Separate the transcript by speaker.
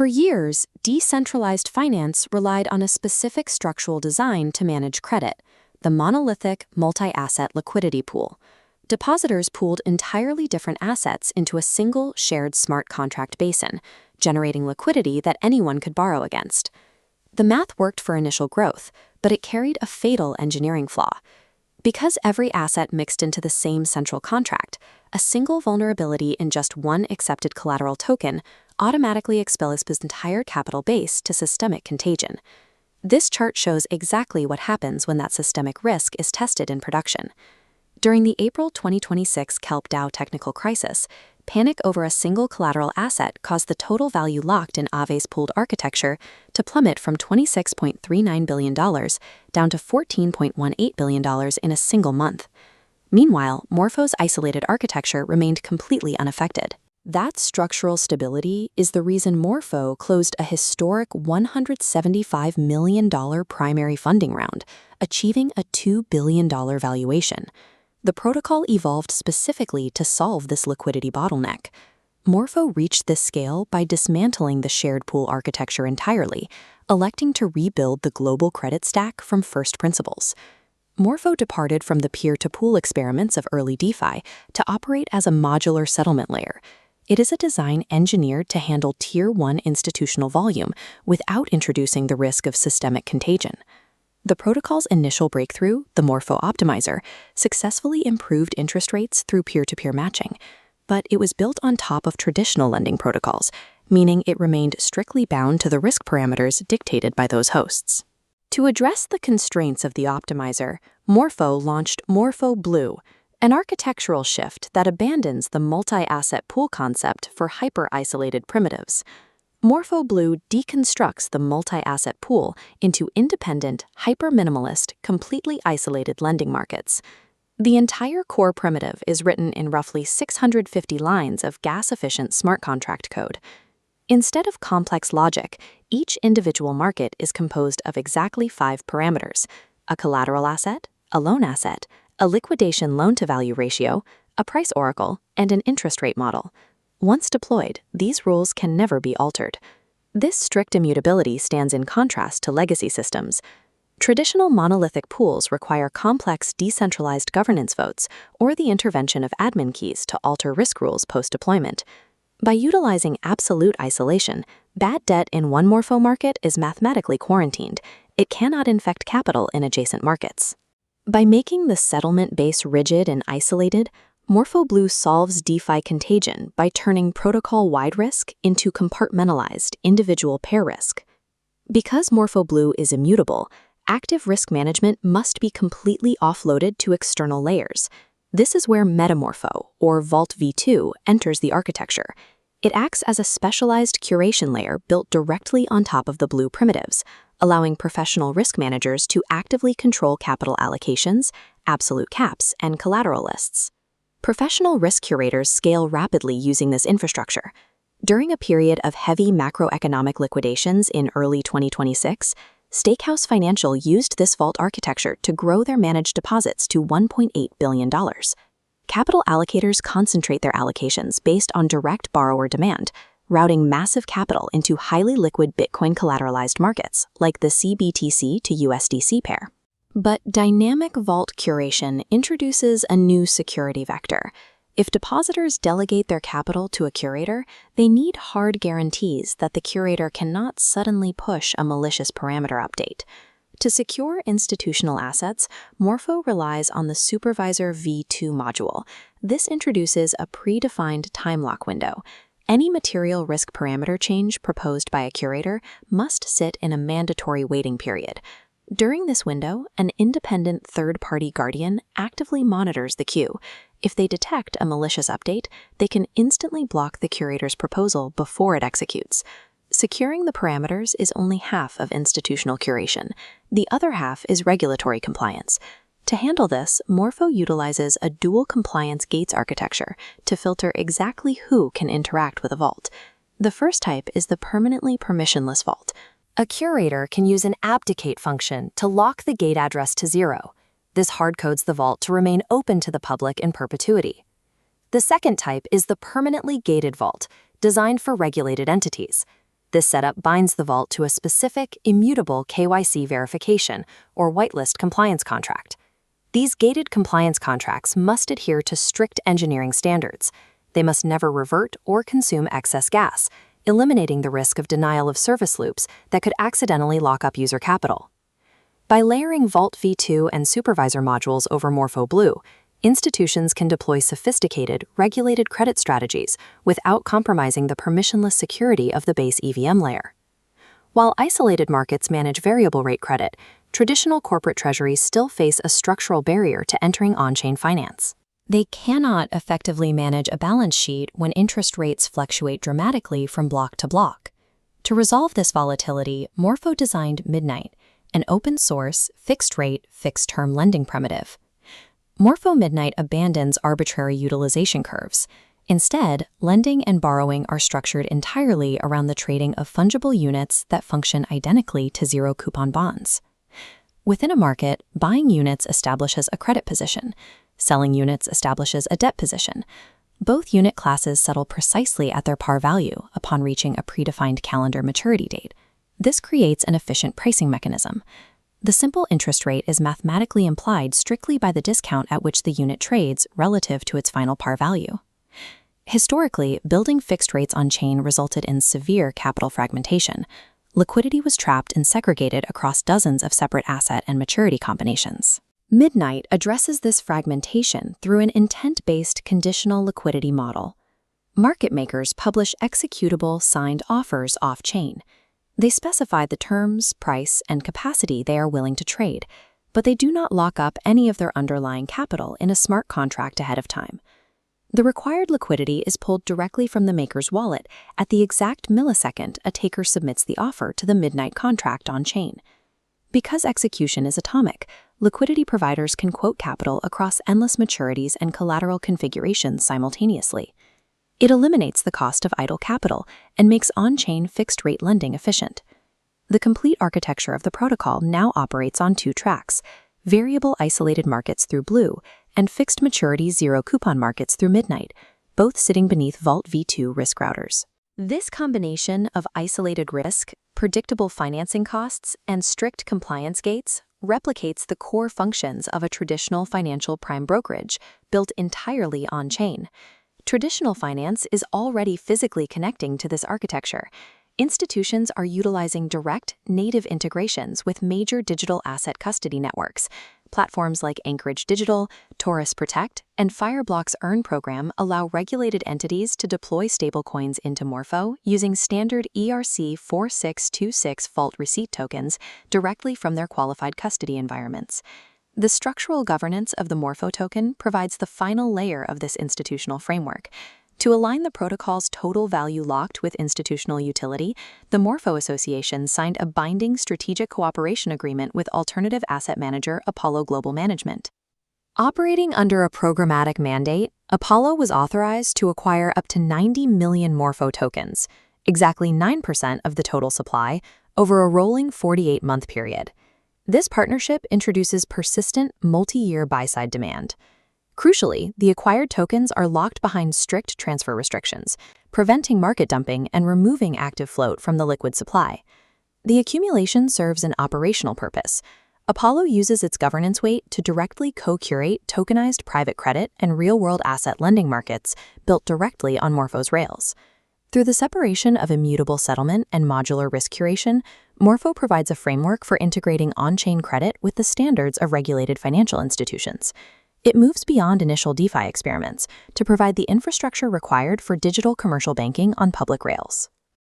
Speaker 1: For years, decentralized finance relied on a specific structural design to manage credit, the monolithic multi-asset liquidity pool. Depositors pooled entirely different assets into a single shared smart contract basin, generating liquidity that anyone could borrow against. The math worked for initial growth, but it carried a fatal engineering flaw. Because every asset mixed into the same central contract, a single vulnerability in just one accepted collateral token automatically exposes its entire capital base to systemic contagion. This chart shows exactly what happens when that systemic risk is tested in production. During the April 2026 Kelp DAO technical crisis, panic over a single collateral asset caused the total value locked in Aave's pooled architecture to plummet from $26.39 billion down to $14.18 billion in a single month. Meanwhile, Morpho's isolated architecture remained completely unaffected. That structural stability is the reason Morpho closed a historic $175 million primary funding round, achieving a $2 billion valuation. The protocol evolved specifically to solve this liquidity bottleneck. Morpho reached this scale by dismantling the shared pool architecture entirely, electing to rebuild the global credit stack from first principles. Morpho departed from the peer-to-pool experiments of early DeFi to operate as a modular settlement layer. It is a design engineered to handle Tier 1 institutional volume without introducing the risk of systemic contagion. The protocol's initial breakthrough, the Morpho Optimizer, successfully improved interest rates through peer-to-peer matching, but it was built on top of traditional lending protocols, meaning it remained strictly bound to the risk parameters dictated by those hosts. To address the constraints of the optimizer, Morpho launched Morpho Blue, an architectural shift that abandons the multi-asset pool concept for hyper-isolated primitives. Morpho Blue deconstructs the multi-asset pool into independent, hyper-minimalist, completely isolated lending markets. The entire core primitive is written in roughly 650 lines of gas-efficient smart contract code. Instead of complex logic, each individual market is composed of exactly 5 parameters: a collateral asset, a loan asset, a liquidation loan-to-value ratio, a price oracle, and an interest rate model. Once deployed, these rules can never be altered. This strict immutability stands in contrast to legacy systems. Traditional monolithic pools require complex decentralized governance votes or the intervention of admin keys to alter risk rules post-deployment. By utilizing absolute isolation, bad debt in one Morpho market is mathematically quarantined. It cannot infect capital in adjacent markets. By making the settlement base rigid and isolated, Morpho Blue solves DeFi contagion by turning protocol-wide risk into compartmentalized individual pair risk. Because Morpho Blue is immutable, active risk management must be completely offloaded to external layers. This is where Metamorpho, or Vault v2, enters the architecture. It acts as a specialized curation layer built directly on top of the Blue primitives, allowing professional risk managers to actively control capital allocations, absolute caps, and collateral lists. Professional risk curators scale rapidly using this infrastructure. During a period of heavy macroeconomic liquidations in early 2026, Stakehouse Financial used this vault architecture to grow their managed deposits to $1.8 billion. Capital allocators concentrate their allocations based on direct borrower demand, routing massive capital into highly liquid Bitcoin collateralized markets like the CBTC to USDC pair. But dynamic vault curation introduces a new security vector. If depositors delegate their capital to a curator, they need hard guarantees that the curator cannot suddenly push a malicious parameter update. To secure institutional assets, Morpho relies on the Supervisor v2 module. This introduces a predefined time lock window. Any material risk parameter change proposed by a curator must sit in a mandatory waiting period. During this window, an independent third-party guardian actively monitors the queue. If they detect a malicious update, they can instantly block the curator's proposal before it executes. Securing the parameters is only half of institutional curation. The other half is regulatory compliance. To handle this, Morpho utilizes a dual compliance gates architecture to filter exactly who can interact with a vault. The first type is the permanently permissionless vault. A curator can use an abdicate function to lock the gate address to 0. This hardcodes the vault to remain open to the public in perpetuity. The second type is the permanently gated vault, designed for regulated entities. This setup binds the vault to a specific, immutable KYC verification or whitelist compliance contract. These gated compliance contracts must adhere to strict engineering standards. They must never revert or consume excess gas, eliminating the risk of denial of service loops that could accidentally lock up user capital. By layering Vault v2 and supervisor modules over Morpho Blue, institutions can deploy sophisticated, regulated credit strategies without compromising the permissionless security of the base EVM layer. While isolated markets manage variable rate credit, traditional corporate treasuries still face a structural barrier to entering on-chain finance. They cannot effectively manage a balance sheet when interest rates fluctuate dramatically from block to block. To resolve this volatility, Morpho designed Midnight, an open-source, fixed-rate, fixed-term lending primitive. Morpho Midnight abandons arbitrary utilization curves. Instead, lending and borrowing are structured entirely around the trading of fungible units that function identically to zero-coupon bonds. Within a market, buying units establishes a credit position. Selling units establishes a debt position. Both unit classes settle precisely at their par value upon reaching a predefined calendar maturity date. This creates an efficient pricing mechanism. The simple interest rate is mathematically implied strictly by the discount at which the unit trades relative to its final par value. Historically, building fixed rates on-chain resulted in severe capital fragmentation. Liquidity was trapped and segregated across dozens of separate asset and maturity combinations. Midnight addresses this fragmentation through an intent-based conditional liquidity model. Market makers publish executable signed offers off-chain. They specify the terms, price, and capacity they are willing to trade, but they do not lock up any of their underlying capital in a smart contract ahead of time. The required liquidity is pulled directly from the maker's wallet at the exact millisecond a taker submits the offer to the Midnight contract on-chain. Because execution is atomic, liquidity providers can quote capital across endless maturities and collateral configurations simultaneously. It eliminates the cost of idle capital and makes on-chain fixed-rate lending efficient. The complete architecture of the protocol now operates on two tracks: variable isolated markets through Blue and fixed maturity zero-coupon markets through Midnight, both sitting beneath Vault v2 risk routers. This combination of isolated risk, predictable financing costs, and strict compliance gates replicates the core functions of a traditional financial prime brokerage built entirely on-chain. Traditional finance is already physically connecting to this architecture. Institutions are utilizing direct, native integrations with major digital asset custody networks. Platforms like Anchorage Digital, Taurus Protect, and Fireblock's Earn program allow regulated entities to deploy stablecoins into Morpho using standard ERC-4626 vault receipt tokens directly from their qualified custody environments. The structural governance of the Morpho token provides the final layer of this institutional framework. To align the protocol's total value locked with institutional utility, the Morpho Association signed a binding strategic cooperation agreement with alternative asset manager Apollo Global Management. Operating under a programmatic mandate, Apollo was authorized to acquire up to 90 million Morpho tokens, exactly 9% of the total supply, over a rolling 48-month period. This partnership introduces persistent, multi-year buy-side demand. Crucially, the acquired tokens are locked behind strict transfer restrictions, preventing market dumping and removing active float from the liquid supply. The accumulation serves an operational purpose. Apollo uses its governance weight to directly co-curate tokenized private credit and real-world asset lending markets built directly on Morpho's rails. Through the separation of immutable settlement and modular risk curation, Morpho provides a framework for integrating on-chain credit with the standards of regulated financial institutions. It moves beyond initial DeFi experiments to provide the infrastructure required for digital commercial banking on public rails.